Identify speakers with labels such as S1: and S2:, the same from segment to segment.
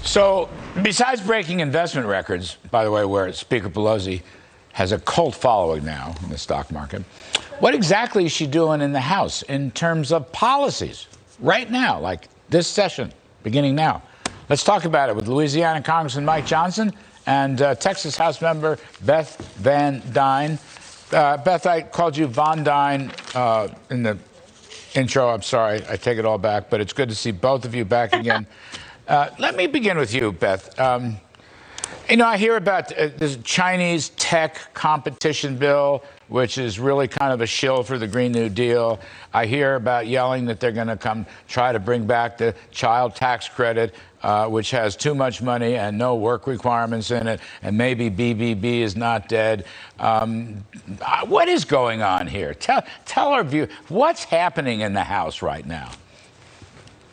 S1: So, besides breaking investment records, by the way, where Speaker Pelosi has a cult following now in the stock market, what exactly is she doing in the House in terms of policies right now, like this session, beginning now? Let's talk about it with Louisiana Congressman Mike Johnson and Texas House member Beth Van Duyne. Beth, I called you Von Duyne in the intro. I'm sorry. I take it all back, but it's good to see both of you back again. Let me begin with you, Beth. I hear about this Chinese tech competition bill, which is really kind of a shill for the Green New Deal. I hear about yelling that they're going to come try to bring back the child tax credit, which has too much money and no work requirements in it, and maybe BBB is not dead. What is going on here? Tell our view, what's happening in the House right now?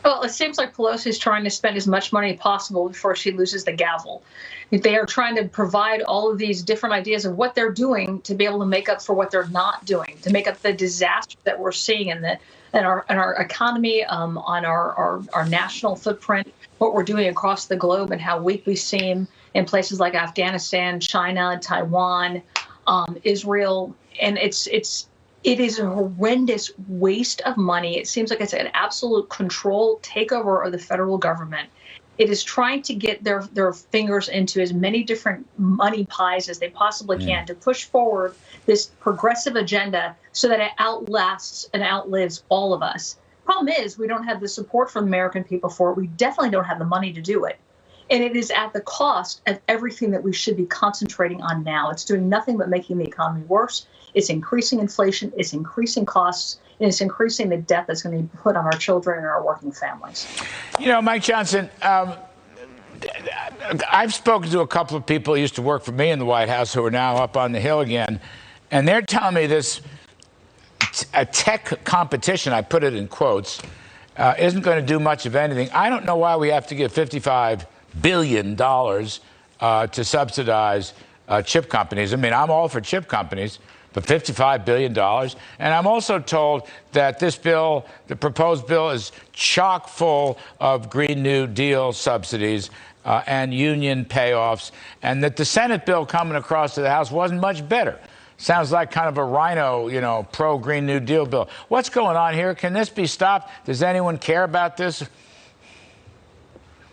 S2: Well, it seems like Pelosi is trying to spend as much money as possible before she loses the gavel. They are trying to provide all of these different ideas of what they're doing to be able to make up for what they're not doing, to make up the disaster that we're seeing in our economy, on our national footprint, what we're doing across the globe, and how weak we seem in places like Afghanistan, China, Taiwan, Israel, and it is a horrendous waste of money. It seems like it's an absolute control takeover of the federal government. It is trying to get their fingers into as many different money pies as they possibly can to push forward this progressive agenda so that it outlasts and outlives all of us. Problem is, we don't have the support from the American people for it. We definitely don't have the money to do it. And it is at the cost of everything that we should be concentrating on now. It's doing nothing but making the economy worse. It's increasing inflation, it's increasing costs, and it's increasing the debt that's going to be put on our children and our working families.
S1: Mike Johnson, I've spoken to a couple of people who used to work for me in the White House who are now up on the Hill again, and they're telling me this a tech competition, I put it in quotes, isn't going to do much of anything. I don't know why we have to give $55 billion to subsidize chip companies. I mean, I'm all for chip companies, but $55 billion. And I'm also told that this bill, the proposed bill, is chock full of Green New Deal subsidies and union payoffs, and that the Senate bill coming across to the House wasn't much better. Sounds like kind of a rhino, pro-Green New Deal bill. What's going on here? Can this be stopped? Does anyone care about this?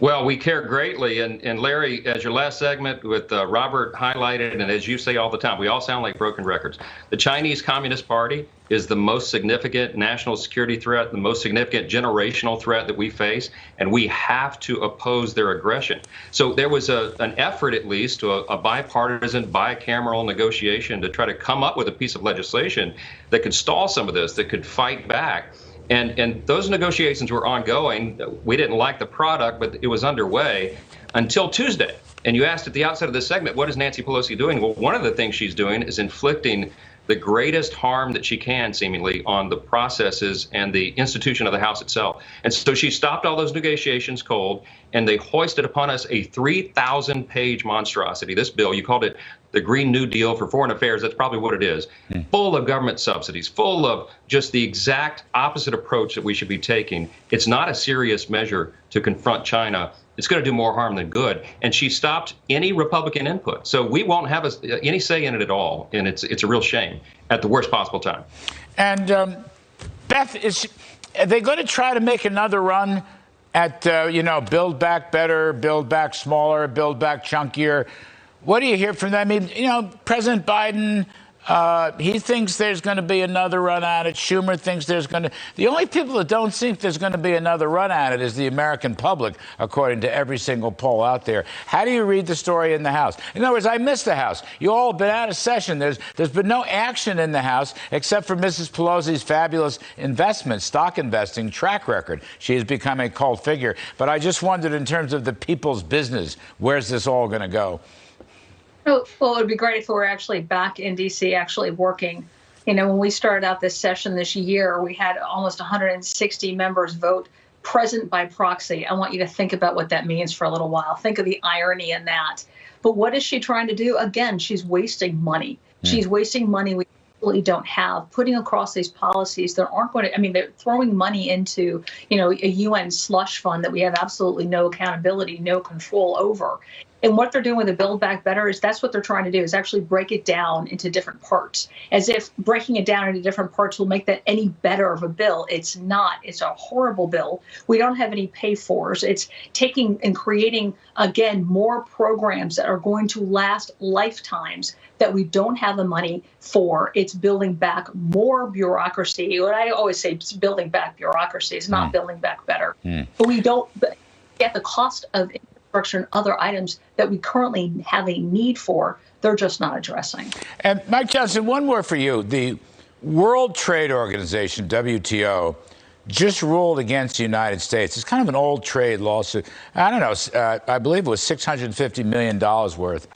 S3: Well, we care greatly. And Larry, as your last segment with Robert highlighted, and as you say all the time, we all sound like broken records. The Chinese Communist Party is the most significant national security threat, the most significant generational threat that we face, and we have to oppose their aggression. So there was an effort, at least, to a bipartisan, bicameral negotiation to try to come up with a piece of legislation that could stall some of this, that could fight back. And those negotiations were ongoing. We didn't like the product, but it was underway until Tuesday. And you asked at the outset of this segment, what is Nancy Pelosi doing? Well, one of the things she's doing is inflicting the greatest harm that she can, seemingly, on the processes and the institution of the House itself. And so she stopped all those negotiations cold, and they hoisted upon us a 3,000-page monstrosity. This bill, you called it the Green New Deal for Foreign Affairs. That's probably what it is. Full of government subsidies, full of just the exact opposite approach that we should be taking. It's not a serious measure to confront China. It's going to do more harm than good. And she stopped any Republican input. So we won't have any say in it at all. And it's a real shame at the worst possible time.
S1: And Beth, are they going to try to make another run at, Build Back Better, Build Back Smaller, Build Back Chunkier? What do you hear from them? I mean, President Biden, he thinks there's going to be another run at it. Schumer thinks there's going to. The only people that don't think there's going to be another run at it is the American public, according to every single poll out there. How do you read the story in the House? In other words, I missed the House. You all have been out of session. There's been no action in the House except for Mrs. Pelosi's fabulous stock investing track record. She has become a cult figure. But I just wondered, in terms of the people's business, where's this all going to go?
S2: Well, it would be great if we were actually back in D.C. actually working. When we started out this session this year, we had almost 160 members vote present by proxy. I want you to think about what that means for a little while. Think of the irony in that. But what is she trying to do? Again, she's wasting money. She's wasting money. We absolutely don't have, putting across these policies that aren't going to, I mean, they're throwing money into, a UN slush fund that we have absolutely no accountability, no control over. And what they're doing with the Build Back Better is that's what they're trying to do, is actually break it down into different parts, as if breaking it down into different parts will make that any better of a bill. It's not. It's a horrible bill. We don't have any pay-fors. It's taking and creating, again, more programs that are going to last lifetimes that we don't have the money for. It's building back more bureaucracy. What I always say, it's building back bureaucracy. It's not building back better. But we don't get the cost of infrastructure and other items that we currently have a need for. They're just not addressing.
S1: And Mike Johnson, one more for you. The World Trade Organization, WTO, just ruled against the United States. It's kind of an old trade lawsuit. I don't know, I believe it was $650 million worth.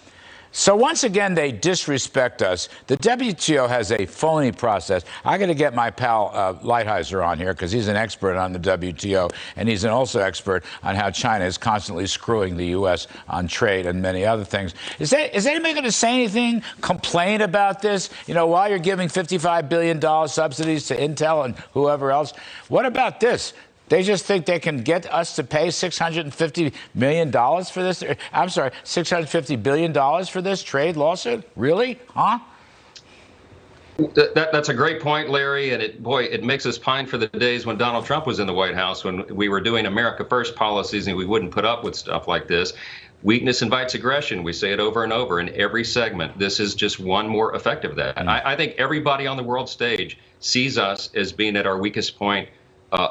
S1: So once again, they disrespect us. The WTO has a phony process. I got to get my pal Lighthizer on here because he's an expert on the WTO, and he's also expert on how China is constantly screwing the U.S. on trade and many other things. Is anybody going to say anything, complain about this? While you're giving $55 billion subsidies to Intel and whoever else, what about this? They just think they can get us to pay $650 million for this. I'm sorry, $650 billion for this trade lawsuit? Really? Huh?
S3: That's a great point, Larry. And it makes us pine for the days when Donald Trump was in the White House, when we were doing America First policies and we wouldn't put up with stuff like this. Weakness invites aggression. We say it over and over in every segment. This is just one more effective of that. I think everybody on the world stage sees us as being at our weakest point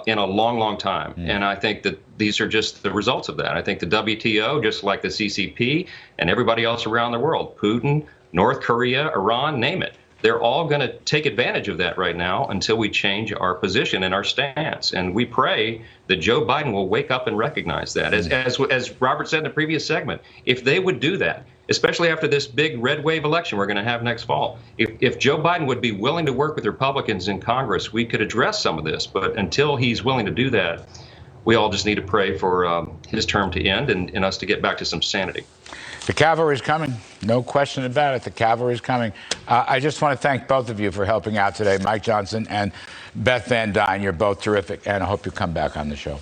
S3: in a long, long time. And I think that these are just the results of that. I think the WTO, just like the CCP and everybody else around the world, Putin, North Korea, Iran, name it, they're all going to take advantage of that right now until we change our position and our stance. And we pray that Joe Biden will wake up and recognize that. As Robert said in the previous segment, if they would do that, especially after this big red wave election we're going to have next fall, if Joe Biden would be willing to work with Republicans in Congress, we could address some of this. But until he's willing to do that, we all just need to pray for his term to end and us to get back to some sanity.
S1: The cavalry's coming. No question about it. The cavalry's coming. I just want to thank both of you for helping out today, Mike Johnson and Beth Van Duyne. You're both terrific, and I hope you come back on the show.